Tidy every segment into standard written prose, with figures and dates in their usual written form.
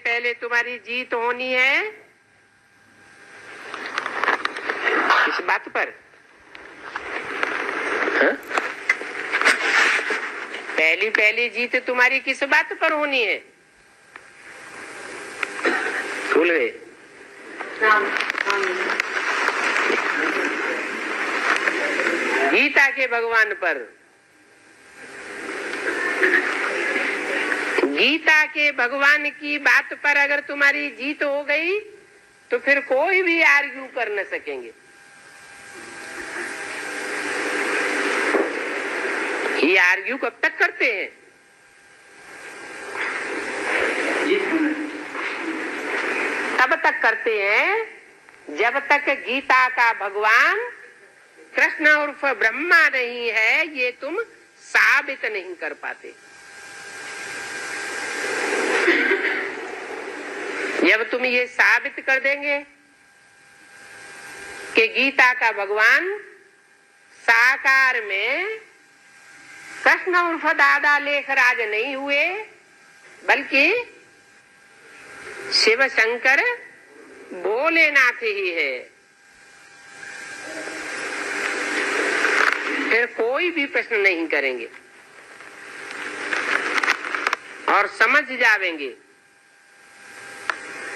पहले तुम्हारी जीत होनी है इस बात पर। हा? पहली जीत तुम्हारी किस बात पर होनी है? भूल गए? गीता के भगवान पर। गीता के भगवान की बात पर अगर तुम्हारी जीत हो गई तो फिर कोई भी आर्ग्यू कर न सकेंगे। ये आर्ग्यू कब तक करते हैं? तब तक करते हैं जब तक गीता का भगवान कृष्ण उर्फ ब्रह्मा नहीं है ये तुम साबित नहीं कर पाते। जब तुम ये साबित कर देंगे कि गीता का भगवान साकार में कृष्ण उर्फ दादा लेखराज नहीं हुए बल्कि शिव शंकर भोलेनाथ ही है, फिर कोई भी प्रश्न नहीं करेंगे और समझ जावेंगे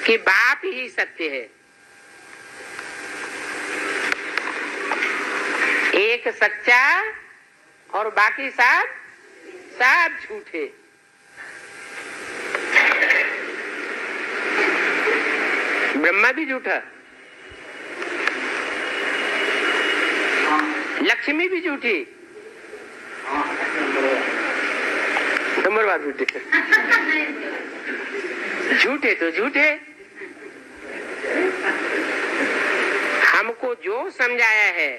कि बाप ही सत्य है। एक सच्चा और बाकी सब झूठे। ब्रह्मा भी झूठा, लक्ष्मी भी झूठी, नंबर बार झूठे। झूठे तो झूठे। हमको जो समझाया है,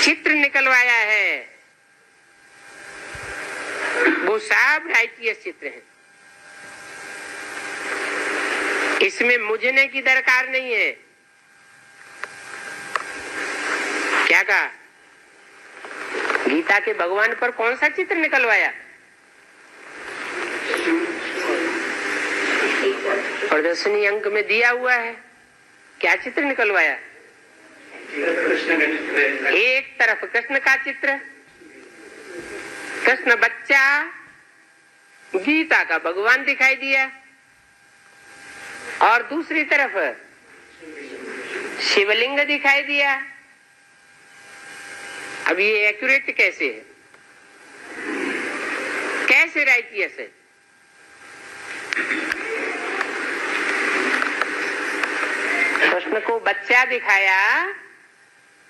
चित्र निकलवाया है, वो सब राइटियस चित्र है। इसमें मुझने की दरकार नहीं है। क्या कहा? गीता के भगवान पर कौन सा चित्र निकलवाया? प्रदर्शनी अंक में दिया हुआ है। क्या चित्र निकलवाया? एक तरफ कृष्ण का चित्र, कृष्ण बच्चा, गीता का भगवान दिखाई दिया, और दूसरी तरफ शिवलिंग दिखाई दिया। अब ये एक्यूरेट कैसे है? कैसे राइटियस है? कृष्ण को बच्चा दिखाया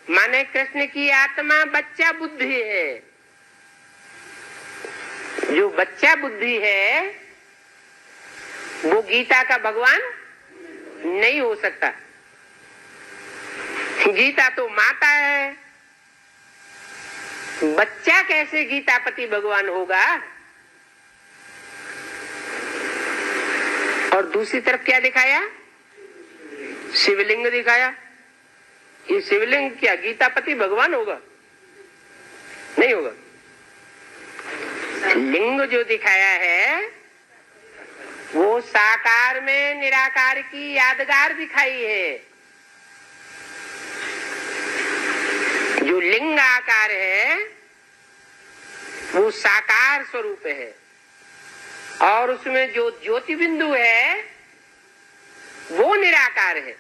माने कृष्ण की आत्मा बच्चा बुद्धि है। जो बच्चा बुद्धि है वो गीता का भगवान नहीं हो सकता। गीता तो माता है, बच्चा कैसे गीतापति भगवान होगा? और दूसरी तरफ क्या दिखाया? शिवलिंग दिखाया। ये शिवलिंग क्या गीतापति भगवान होगा? नहीं होगा। लिंग जो दिखाया है वो साकार में निराकार की यादगार दिखाई है। जो लिंग आकार है वो साकार स्वरूप है, और उसमें जो ज्योति बिंदु है वो निराकार है।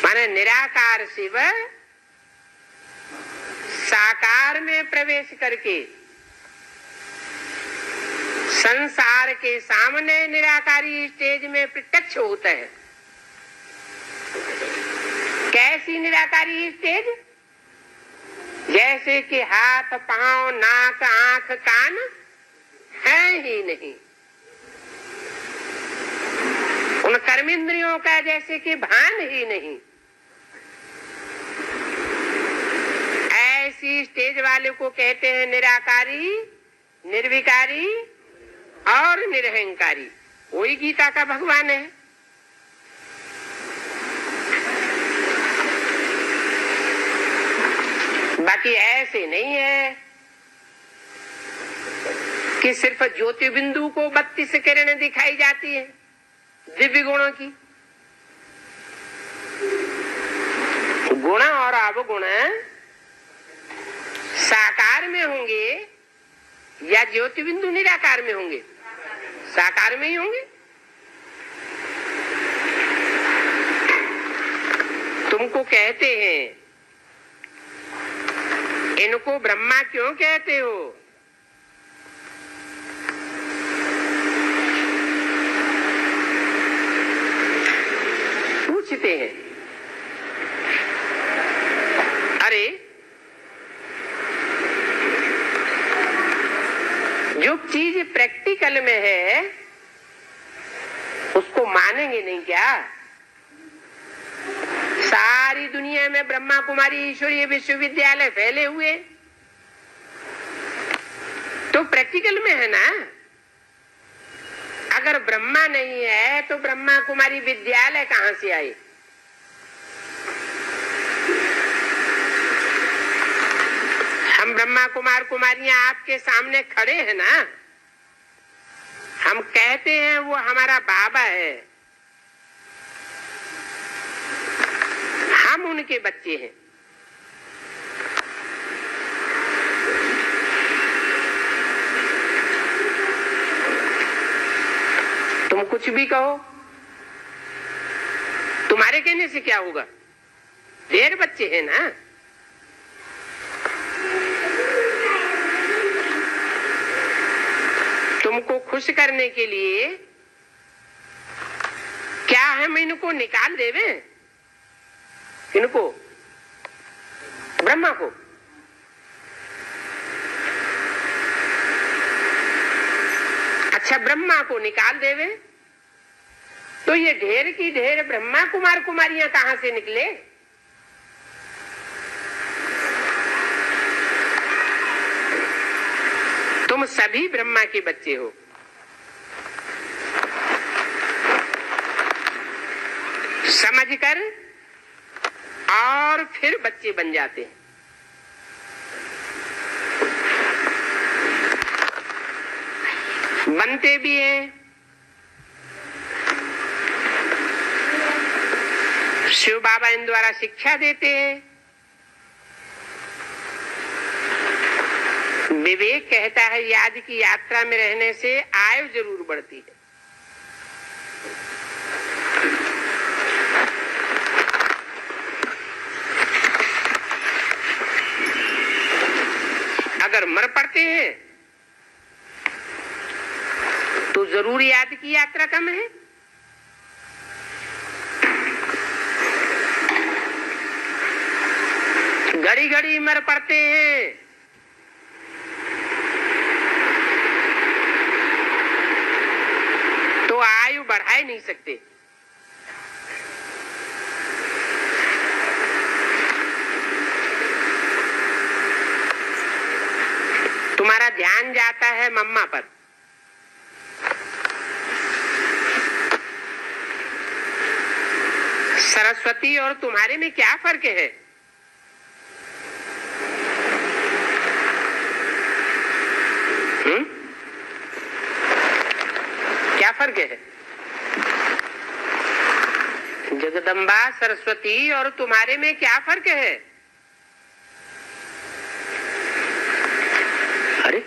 माने निराकार शिव साकार में प्रवेश करके संसार के सामने निराकारी स्टेज में प्रत्यक्ष होता है। कैसी निराकारी स्टेज? जैसे कि हाथ, पांव, नाक, आंख, कान है ही नहीं। उन कर्मेंद्रियों का जैसे कि भान ही नहीं। ऐसी स्टेज वाले को कहते हैं निराकारी, निर्विकारी और निरहंकारी। वही गीता का भगवान है। बाकी ऐसे नहीं है कि सिर्फ ज्योति बिंदु को 32 किरणें दिखाई जाती है दिव्य गुणों की। गुण और अवगुण साकार में होंगे या ज्योति बिंदु निराकार में होंगे? साकार में ही होंगे। तुमको कहते हैं, इनको ब्रह्मा क्यों कहते हो? पूछते हैं। अरे जो चीज प्रैक्टिकल में है उसको मानेंगे नहीं क्या? सारी दुनिया में ब्रह्मा कुमारी ईश्वरीय विश्वविद्यालय फैले हुए, तो प्रैक्टिकल में है ना। अगर ब्रह्मा नहीं है तो ब्रह्मा कुमारी विद्यालय कहां से आए? हम ब्रह्मा कुमार कुमारियां आपके सामने खड़े हैं ना, हम कहते हैं वो हमारा बाबा है, हम उनके बच्चे हैं। तुम कुछ भी कहो, तुम्हारे कहने से क्या होगा? ढेर बच्चे हैं ना। तुमको खुश करने के लिए क्या हम इनको निकाल देवे? इनको, ब्रह्मा को? अच्छा, ब्रह्मा को निकाल देवे तो ये ढेर की ढेर ब्रह्मा कुमार कुमारियां कहां से निकले? तुम सभी ब्रह्मा के बच्चे हो। समझकर और फिर बच्चे बन जाते हैं। बनते भी हैं। शिव बाबा इन द्वारा शिक्षा देते हैं। विवेक कहता है याद की यात्रा में रहने से आयु जरूर बढ़ती है। अगर मर पड़ते हैं तो जरूर याद की यात्रा कम है। घड़ी घड़ी मर पड़ते हैं तो आयु बढ़ा ही नहीं सकते। तुम्हारा ध्यान जाता है मम्मा पर, सरस्वती और तुम्हारे में क्या फर्क है? क्या फर्क है? जगदम्बा सरस्वती और तुम्हारे में क्या फर्क है? अरे,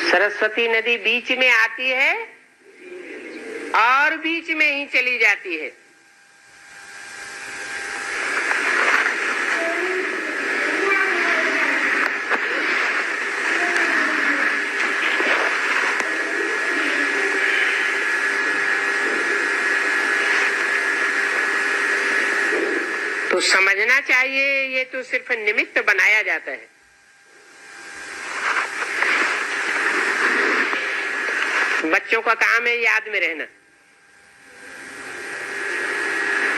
सरस्वती नदी बीच में आती है और बीच में ही चली जाती है। तो समझना चाहिए ये तो सिर्फ निमित्त बनाया जाता है। बच्चों का काम है याद में रहना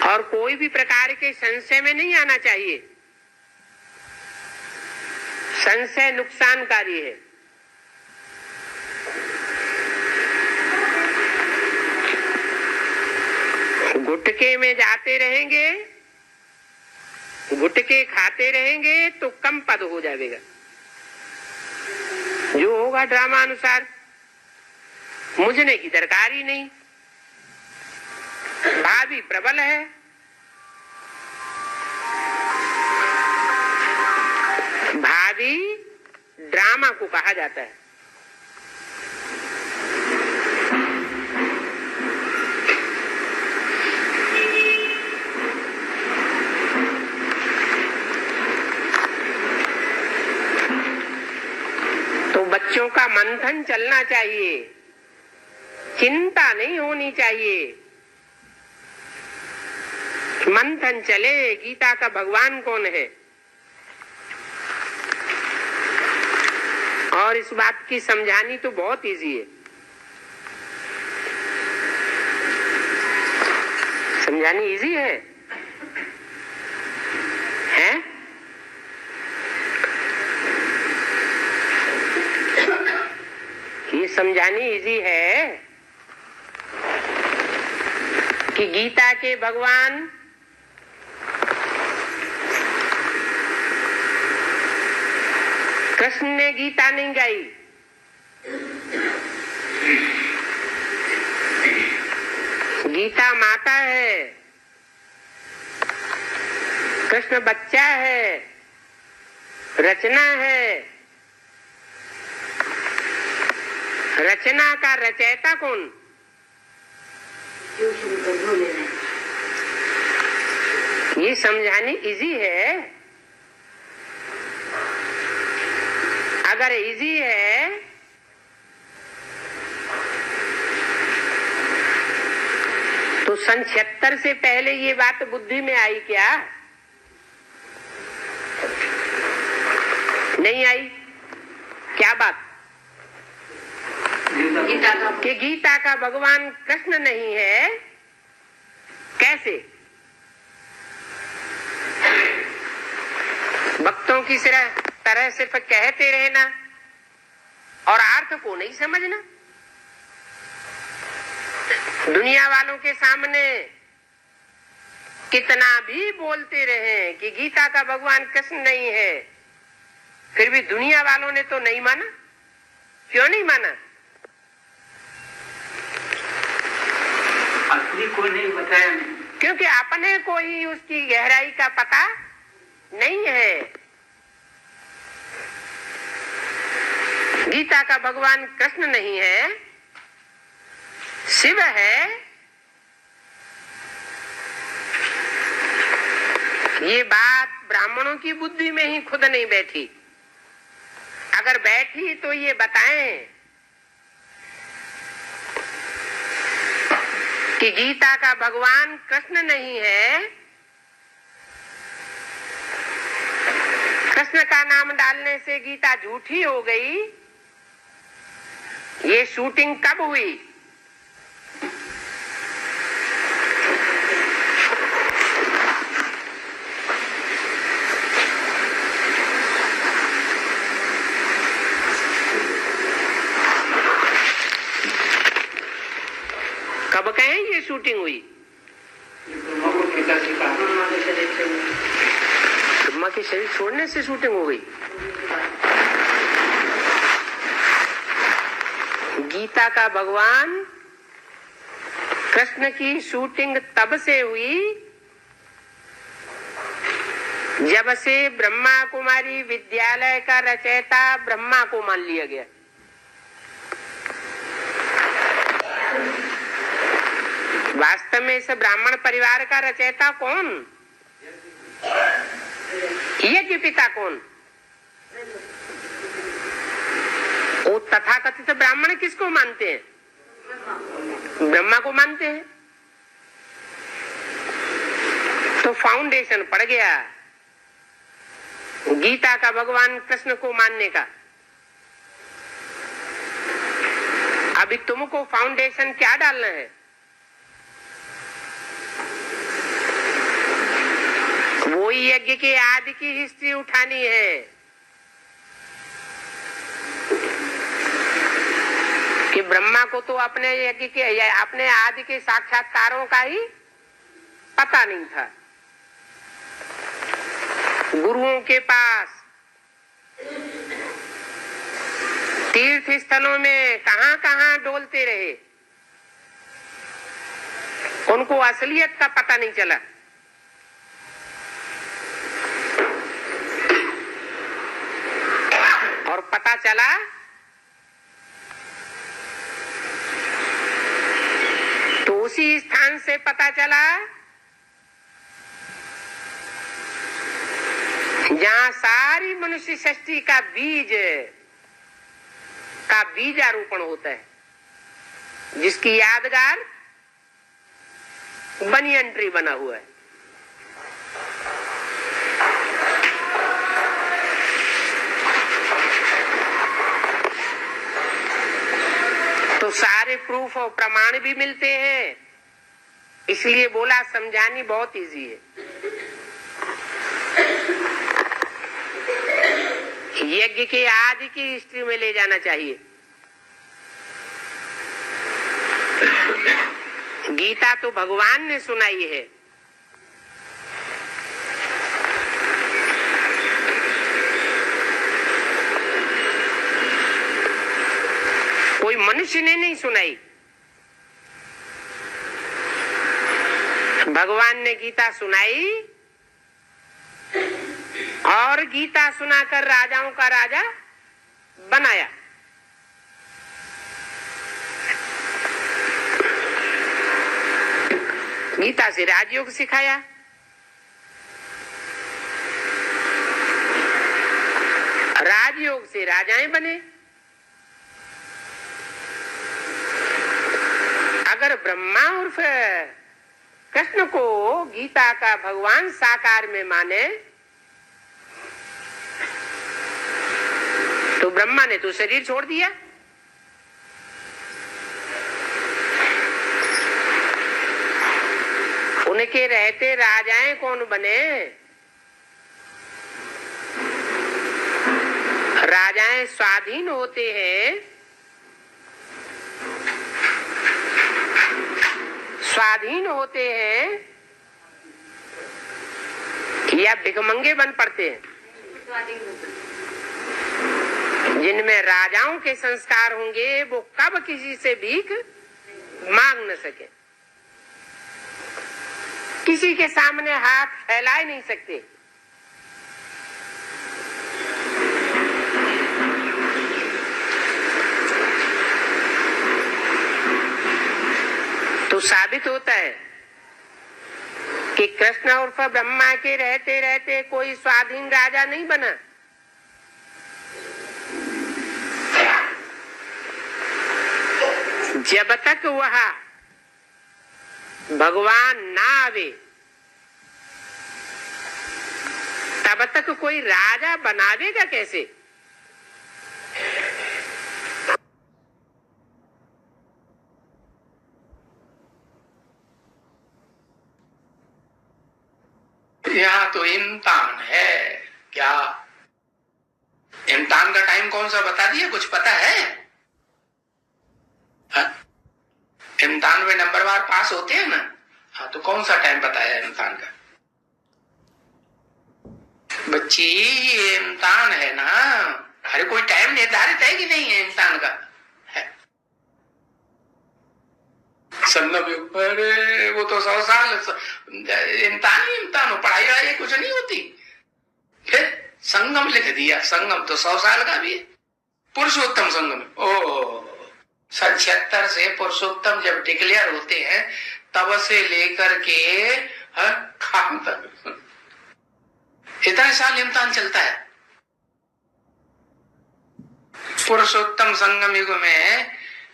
और कोई भी प्रकार के संशय में नहीं आना चाहिए। संशय नुकसानकारी है। गुटके में जाते रहेंगे, गुटके खाते रहेंगे तो कम पद हो जाएगा। जो होगा ड्रामा अनुसार, मुझने की दरकार ही नहीं। भाभी प्रबल है, भाभी ड्रामा को कहा जाता है। तो बच्चों का मंथन चलना चाहिए, चिंता नहीं होनी चाहिए। मंथन चले गीता का भगवान कौन है, और इस बात की समझानी तो बहुत इजी है। समझानी इजी है, हैं? ये समझानी इजी है कि गीता के भगवान कृष्ण ने गीता नहीं गाई, गीता माता है, कृष्ण बच्चा है, रचना है। रचना का रचयिता कौन? ये समझानी इजी है। अगर इजी है तो सन 76 से पहले ये बात बुद्धि में आई क्या? नहीं आई। क्या बात? कि गीता का भगवान कृष्ण नहीं है। कैसे? भक्तों की तरह सिर्फ कहते रहना और अर्थ को नहीं समझना। दुनिया वालों के सामने कितना भी बोलते रहे कि गीता का भगवान कृष्ण नहीं है, फिर भी दुनिया वालों ने तो नहीं माना। क्यों नहीं माना? असली को नहीं बताया, क्योंकि अपने को ही उसकी गहराई का पता नहीं है। गीता का भगवान कृष्ण नहीं है, शिव है। ये बात ब्राह्मणों की बुद्धि में ही खुद नहीं बैठी। अगर बैठी तो ये बताएं कि गीता का भगवान कृष्ण नहीं है। कृष्ण का नाम डालने से गीता झूठी हो गई। ये शूटिंग कब हुई? कब कहें ये शूटिंग हुई? ब्रह्मा के शरीर छोड़ने से शूटिंग हो गई। गीता का भगवान कृष्ण की शूटिंग तब से हुई जब से ब्रह्मा कुमारी विद्यालय का रचयिता ब्रह्मा को मान लिया गया। वास्तव में इस ब्राह्मण परिवार का रचयिता कौन? यज्ञ पिता कौन? वो तथाकथित ब्राह्मण किसको मानते हैं? ब्रह्मा को मानते हैं। तो फाउंडेशन पड़ गया गीता का भगवान कृष्ण को मानने का। अभी तुमको फाउंडेशन क्या डालना है? वो यज्ञ के आदि की हिस्ट्री उठानी है कि ब्रह्मा को तो अपने यज्ञ के या अपने आदि के साक्षात्कारों का ही पता नहीं था। गुरुओं के पास तीर्थ स्थलों में कहां कहां डोलते रहे, उनको असलियत का पता नहीं चला। और पता चला तो उसी स्थान से पता चला जहां सारी मनुष्य सृष्टि का बीजारोपण होता है, जिसकी यादगार बनियन ट्री बना हुआ है। तो सारे प्रूफ और प्रमाण भी मिलते हैं, इसलिए बोला समझानी बहुत इजी है। यज्ञ के आदि की हिस्ट्री में ले जाना चाहिए। गीता तो भगवान ने सुनाई है, कोई मनुष्य ने नहीं सुनाई। भगवान ने गीता सुनाई और गीता सुनाकर राजाओं का राजा बनाया। गीता से राजयोग सिखाया, राजयोग से राजाएं बने। अगर ब्रह्मा उर्फ कृष्ण को गीता का भगवान साकार में माने तो ब्रह्मा ने तो शरीर छोड़ दिया। उनके रहते राजाएं कौन बने? राजाएं स्वाधीन होते हैं, स्वाधीन होते हैं या भिखमंगे बन पड़ते हैं? जिनमें राजाओं के संस्कार होंगे वो कब किसी से भीख मांग न सके, किसी के सामने हाथ फैला ही नहीं सकते। तो साबित होता है कि कृष्ण उर्फ ब्रह्मा के रहते रहते कोई स्वाधीन राजा नहीं बना। जब तक वह भगवान ना आवे तब तक कोई राजा बनावेगा कैसे? यहाँ तो इम्तिहान है क्या? इम्तिहान का टाइम कौन सा बता दिया? कुछ पता है? इम्तिहान में नंबरवार पास होते हैं ना। हाँ, तो कौन सा टाइम बताया इम्तिहान का? बच्ची, ये इम्तिहान है ना। अरे कोई टाइम निर्धारित है कि नहीं है इम्तिहान का? है। अरे वो तो 100 साल इम्तिहान ही इम्तिहान हो, पढ़ाई वढ़ाई कुछ नहीं होती। फिर संगम लिख दिया, संगम तो 100 साल का भी है। पुरुषोत्तम संगम, ओ 76 से पुरुषोत्तम जब डिक्लेयर होते हैं तब से लेकर के खाम तक इतने साल इम्तिहान चलता है। पुरुषोत्तम संगम युग में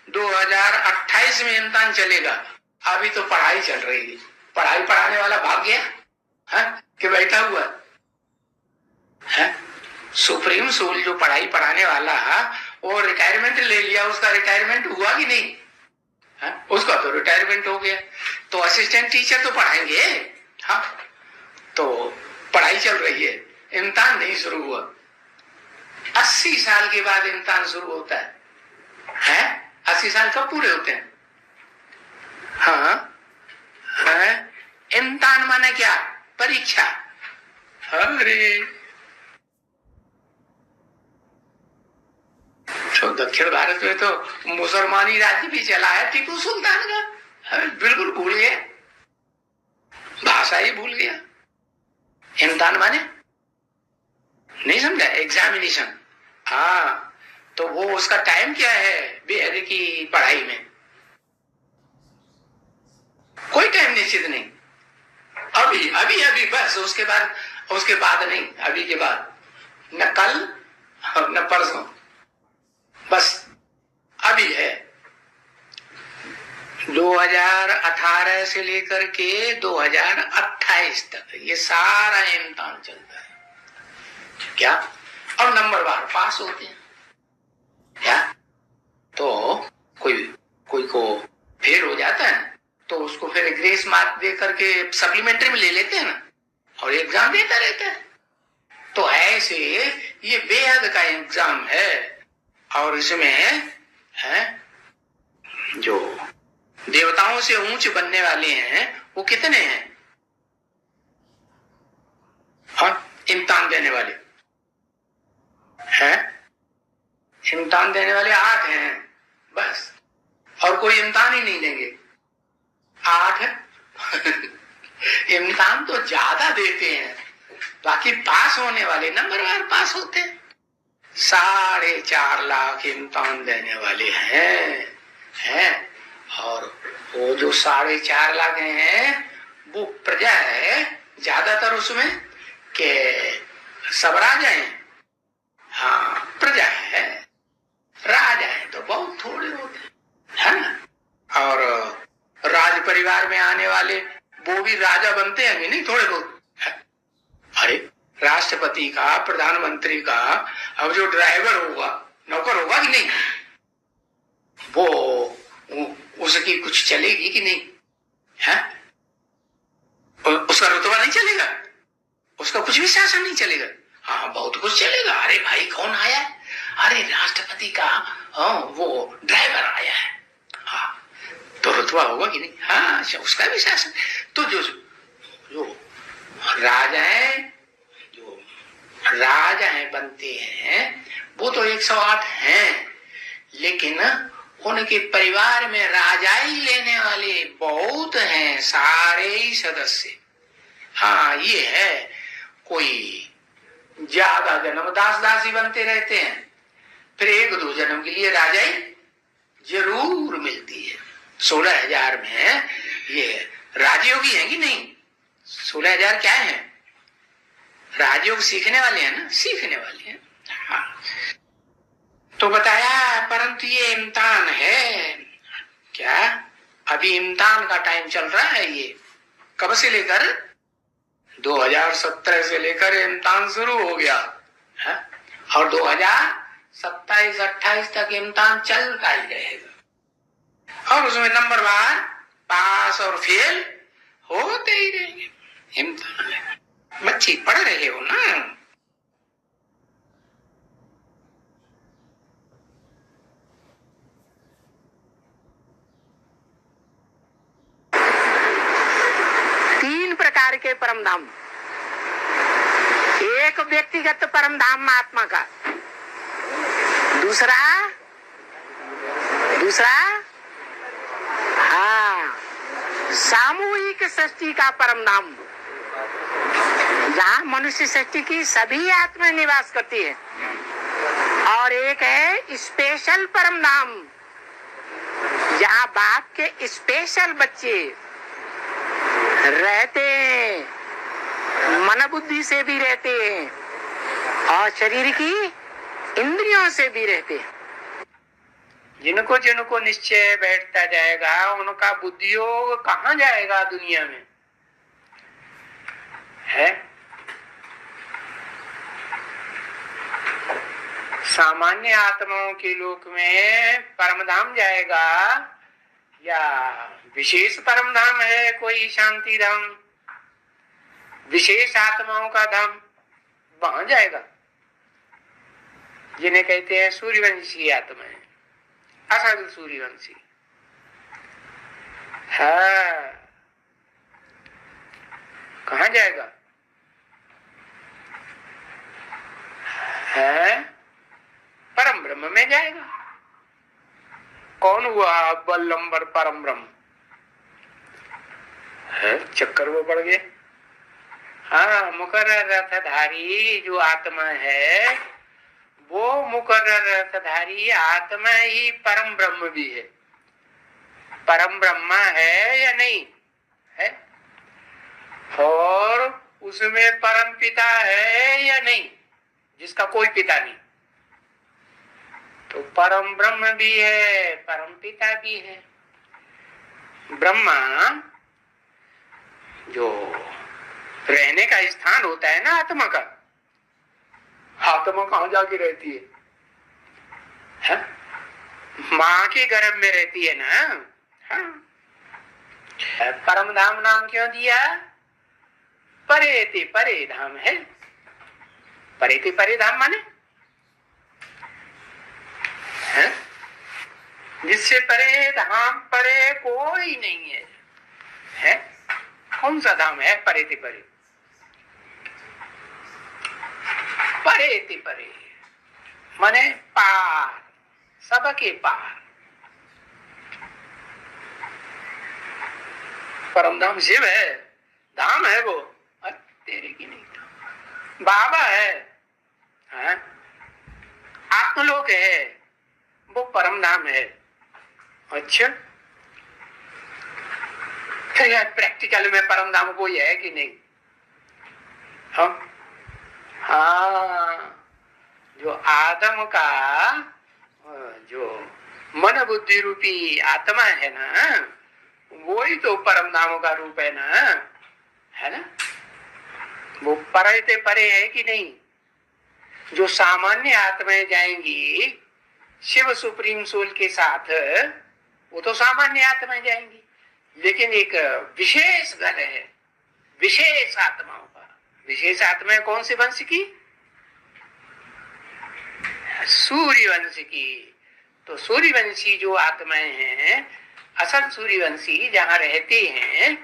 2028 में इम्तिहान चलेगा। अभी तो पढ़ाई चल रही है। पढ़ाई पढ़ाने वाला भाग गया कि बैठा हुआ है? सुप्रीम सोल जो पढ़ाई पढ़ाने वाला वो रिटायरमेंट ले लिया, उसका रिटायरमेंट हुआ कि नहीं? उसका तो रिटायरमेंट हो गया। तो असिस्टेंट टीचर तो पढ़ाएंगे। हाँ, तो पढ़ाई चल रही है, इम्तिहान नहीं शुरू हुआ। 80 साल के बाद इम्तिहान शुरू होता है। 80 साल कब पूरे होते हैं? हाँ, इम्तिहान माने क्या? परीक्षा। अरे तो दक्षिण भारत में तो मुसलमानी राज्य भी चला है टीपू सुल्तान का, बिल्कुल भूल गया, भाषा ही भूल गया। इम्तिहान माने नहीं समझा, एग्जामिनेशन। हाँ, तो वो उसका टाइम क्या है बेहद की पढ़ाई में? कोई टाइम निश्चित नहीं, अभी अभी अभी बस, उसके बाद नहीं, अभी के बाद, न कल न परसों, बस अभी है। 2018 से लेकर के 2028 तक ये सारा इम्तिहान चलता है क्या? और नंबरवार पास होते हैं क्या? तो कोई को फेल हो जाता है तो उसको फिर ग्रेस मार्क दे करके सप्लीमेंट्री में ले लेते हैं ना, और एग्जाम देता रहता है। तो ऐसे ये बेहद का एग्जाम है, और इसमें है जो देवताओं से ऊंच बनने वाले हैं वो कितने हैं? हाँ, इम्तिहान देने वाले हैं, इम्तिहान देने वाले 8 हैं बस, और कोई इम्तिहान ही नहीं देंगे। 8 इम्तिहान तो ज्यादा देते हैं, बाकी पास होने वाले नंबरवार पास होते हैं। 4.5 लाख इम्तिहान देने वाले हैं, और वो जो 4.5 लाख हैं वो प्रजा है ज्यादातर उसमें के सब राजा हैं। हाँ, प्रजा है, राजा है तो बहुत थोड़े होते हैं ना। और राज परिवार में आने वाले वो भी राजा बनते हैं कि नहीं, थोड़े बहुत। अरे राष्ट्रपति का, प्रधानमंत्री का, अब जो ड्राइवर होगा, नौकर होगा कि नहीं, वो उसकी कुछ चलेगी कि नहीं है? उसका रुतबा नहीं चलेगा, उसका कुछ भी शासन नहीं चलेगा। हाँ, बहुत कुछ चलेगा। अरे भाई कौन आया है? अरे राष्ट्रपति का वो ड्राइवर आया है, हाँ, तो रुतबा होगा कि नहीं? हाँ, उसका भी शासन। तो जो राजा है बनते हैं वो तो 108 हैं, लेकिन उनके परिवार में राजाई लेने वाले बहुत हैं, सारे ही सदस्य। हाँ, ये है, कोई ज्यादा जन्म दास दासी बनते रहते हैं, फिर 1-2 जन्म के लिए राजाई जरूर मिलती है। 16,000 में ये राजयोगी है कि नहीं? 16,000 क्या है? राजयोग सीखने वाले हैं ना, सीखने वाले हैं। हाँ, तो बताया, परंतु ये इम्तिहान है क्या? अभी इम्तिहान का टाइम चल रहा है। ये कब से लेकर 2017 से लेकर इम्तिहान शुरू हो गया है, और 2027-28 तक इम्तिहान चलता ही रहेगा, और उसमें नंबरवार पास और फेल होते ही रहेंगे। इम्तिहान है, बच्चे पढ़ रहे हो ना। प्रकार के परम धाम, एक व्यक्तिगत परम धाम आत्मा का, दूसरा हाँ, सामूहिक सृष्टि का परम धाम, जहाँ मनुष्य सृष्टि की सभी आत्मा निवास करती है। और एक है स्पेशल परम धाम, जहाँ बाप के स्पेशल बच्चे रहते हैं, मन बुद्धि से भी रहते हैं और शरीर की इंद्रियों से भी रहते हैं। जिनको जिनको निश्चय बैठता जाएगा उनका बुद्धियोग कहाँ जाएगा दुनिया में है? सामान्य आत्माओं के लोक में परमधाम जाएगा, या विशेष परम धाम है कोई शांति धाम, विशेष आत्माओं का धाम, वहां जाएगा, जिन्हें कहते हैं सूर्यवंशी आत्माएं, असल सूर्यवंशी। हाँ, कहाँ जाएगा है? परम ब्रह्म में जाएगा। कौन हुआ अव्वल नंबर परम ब्रह्म है? चक्कर वो पड़ गए। हाँ, मुकर्रर रथधारी जो आत्मा है वो मुकर्रर रथधारी आत्मा ही परम ब्रह्म भी है। परम ब्रह्म है या नहीं है? और उसमें परम पिता है या नहीं, जिसका कोई पिता नहीं। तो परम ब्रह्म भी है, परम पिता भी है। ब्रह्मा जो रहने का स्थान होता है ना आत्मा का, आत्मा कहाँ जाके रहती है? माँ के गर्भ में रहती है ना। हाँ। परम धाम नाम क्यों दिया? परेति परे धाम है। परेति परे धाम माने है? जिससे परे धाम, परे कोई नहीं है? कौन सा धाम है परेति परे? परेति परे माने पार, सबके पार। परम धाम शिव है, धाम है वो। तेरे की नहीं धाम। बाबा है, आत्मलोक है, वो परम धाम है। अच्छा, प्रैक्टिकल में परम धाम कोई है कि नहीं? हाँ, जो आदम का जो मन बुद्धि रूपी आत्मा है ना, वो ही तो परम धाम का रूप है ना, है ना? वो परे से परे है कि नहीं? जो सामान्य आत्माएं जाएंगी शिव सुप्रीम सोल के साथ, वो तो सामान्य आत्माएं जाएंगी। लेकिन एक विशेष गण है विशेष आत्माओं का। विशेष आत्माएं कौन से वंश की? सूर्यवंश की। तो सूर्यवंशी जो आत्माएं हैं, असल सूर्यवंशी जहां रहते हैं,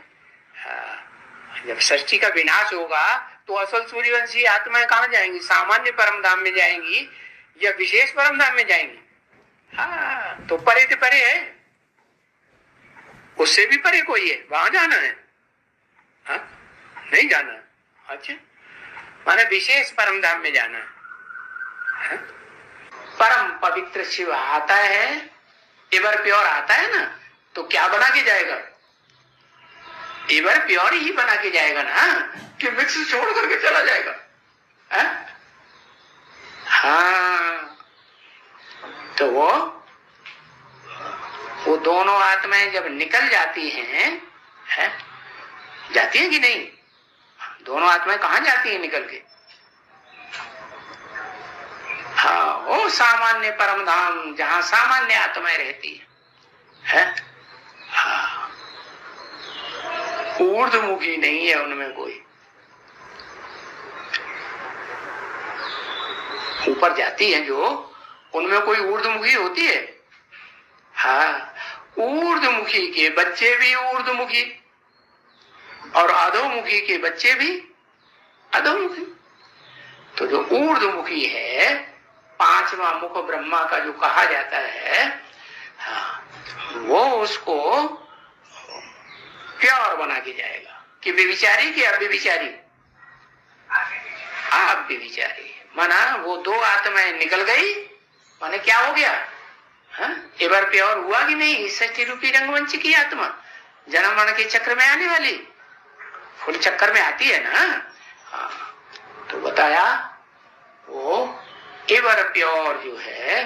जब सृष्टि का विनाश होगा तो असल सूर्यवंशी आत्माएं कहां जाएंगी? सामान्य परम धाम में जाएंगी या विशेष परम धाम में जाएंगी? हाँ, तो परे से परे है, उससे भी परे कोई है, वहां जाना है? हाँ? नहीं जाना। अच्छा, माने विशेष परम धाम में जाना है? परम पवित्र शिव आता है, एवर प्योर आता है ना, तो क्या बना के जाएगा? एवर प्योर ही बना के जाएगा ना, कि मिक्स छोड़ करके चला जाएगा है? हाँ, तो वो दोनों आत्माएं जब निकल जाती हैं, है? जाती हैं कि नहीं? दोनों आत्माएं कहां जाती हैं निकल के? हाँ, वो सामान्य परम धाम जहां सामान्य आत्माएं रहती है? हाँ, ऊर्ध्वमुखी नहीं है उनमें कोई। ऊपर जाती है जो, उनमें कोई ऊर्ध्वमुखी होती है? हाँ, ऊर्ध्वमुखी के बच्चे भी ऊर्ध्वमुखी और अधोमुखी के बच्चे भी अधोमुखी। तो जो ऊर्ध्वमुखी है, पांचवा मुख ब्रह्मा का जो कहा जाता है, हाँ, वो उसको प्योर बना के जाएगा। कि व्यभिचारी की अव्यभिचारी? अव्यभिचारी माना वो दो आत्माएं निकल गई, माने क्या हो गया? एवर प्योर हुआ कि नहीं? सृष्टि रूपी रंगमंच की आत्मा जन्म मरण के चक्र में आने वाली, फुल चक्कर में आती है ना। हाँ, तो बताया वो एवर प्योर जो है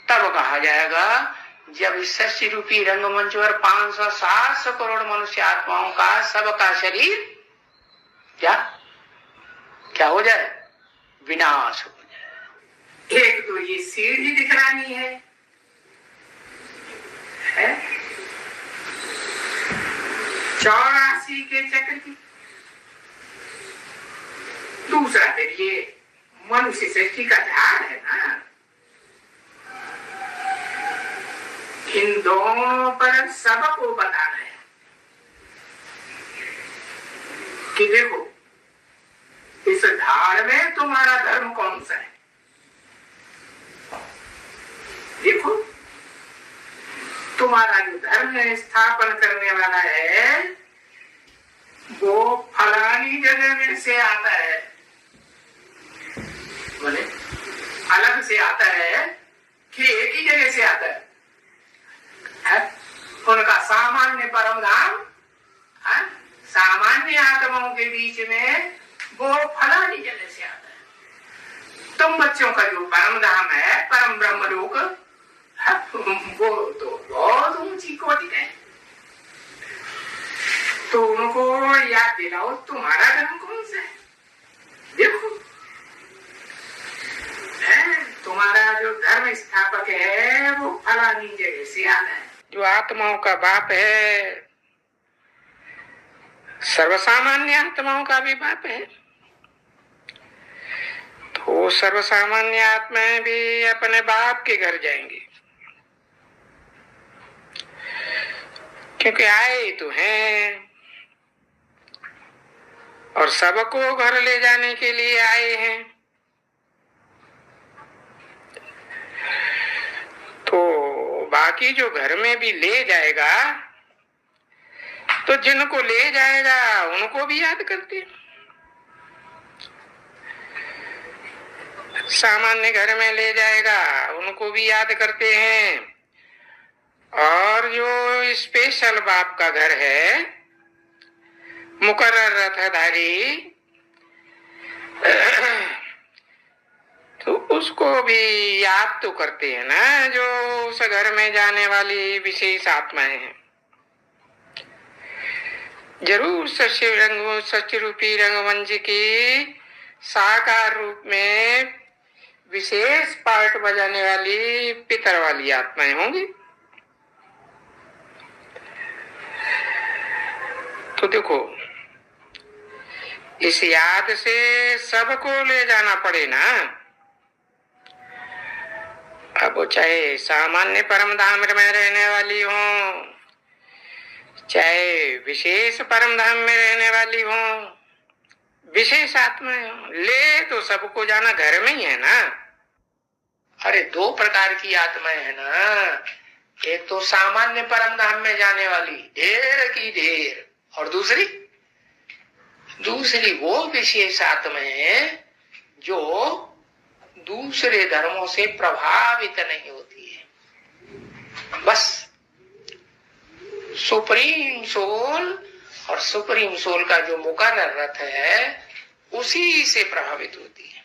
तब कहा जाएगा जब इस सृष्टि रूपी रंगमंच पर 500-700 करोड़ मनुष्य आत्माओं का सबका शरीर क्या क्या हो जाए? विनाश हो जाए। एक तो ये सीढ़ी दिखलानी है? 84 के चक्र की। दूसरा फिर ये मनुष्य सृष्टि का ध्यान है ना, इन दोनों पर सबको बताना है कि देखो इस धार में तुम्हारा धर्म कौन सा है। देखो तुम्हारा जो धर्म स्थापन करने वाला है वो फलानी जगह में से आता है, बोले अलग से आता है कि एक ही जगह से आता है? उनका सामान्य परम धाम सामान्य आत्माओं के बीच में वो फलानी जगह से आता है। तुम बच्चों का जो परम धाम है, परम ब्रह्मलोक, वो तो बहुत ऊंची कोटि है। तो उनको याद दिलाओ तुम्हारा धर्म कौन सा है। देखो तुम्हारा जो धर्म स्थापक है वो फलानी जगह से आता है। जो आत्माओं का बाप है, सर्वसामान्य आत्माओं का भी बाप है। तो सर्वसामान्य आत्माएं भी अपने बाप के घर जाएंगी, क्योंकि आए तो हैं और सबको घर ले जाने के लिए आए हैं। तो बाकी जो घर में भी ले जाएगा तो जिनको ले जाएगा उनको भी याद करते हैं। सामान्य घर में ले जाएगा उनको भी याद करते हैं, और जो स्पेशल बाप का घर है, मुकर्रर रथधारी, तो उसको भी याद तो करते हैं ना, जो उस घर में जाने वाली विशेष आत्माएं हैं। जरूर सच्ची रूपी रंगमंच की साकार रूप में विशेष पार्ट बजाने वाली पितर वाली आत्माएं होंगी। तो देखो, इस याद से सबको ले जाना पड़े ना। अब वो चाहे सामान्य परम धाम में रहने वाली हो, चाहे विशेष परम धाम में रहने वाली हो, विशेष आत्माएं हो, ले तो सबको जाना घर में ही है ना। अरे दो प्रकार की आत्माएं है ना, एक तो सामान्य परम धाम में जाने वाली ढेर की ढेर, और दूसरी वो विशेष आत्माएं जो दूसरे धर्मों से प्रभावित नहीं होती है। बस सुप्रीम सोल, और सुप्रीम सोल का जो मुकर्रर रथ है उसी से प्रभावित होती है।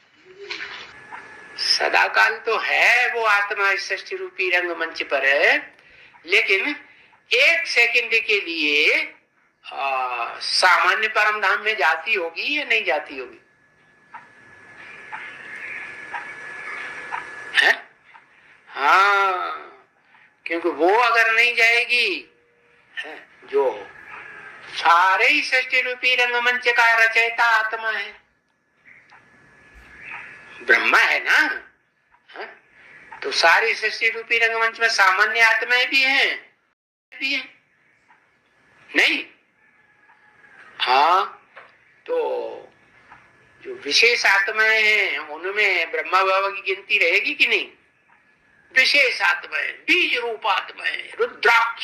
सदाकाल तो है वो आत्मा सृष्टि रूपी रंगमंच पर है, लेकिन एक सेकंड के लिए सामान्य परम धाम में जाती होगी या नहीं जाती होगी? है? हाँ, क्योंकि वो अगर नहीं जाएगी, जो सारे ही सृष्टि रूपी रंगमंच का रचयिता आत्मा है, ब्रह्मा है ना, तो सारी सृष्टि रूपी रंगमंच में सामान्य आत्माएं भी हैं, नहीं? हाँ, तो जो विशेष आत्माएं हैं उनमें ब्रह्मा बाबा की गिनती रहेगी कि नहीं? विशेष आत्माएं, बीज रूप आत्माएं, रुद्राक्ष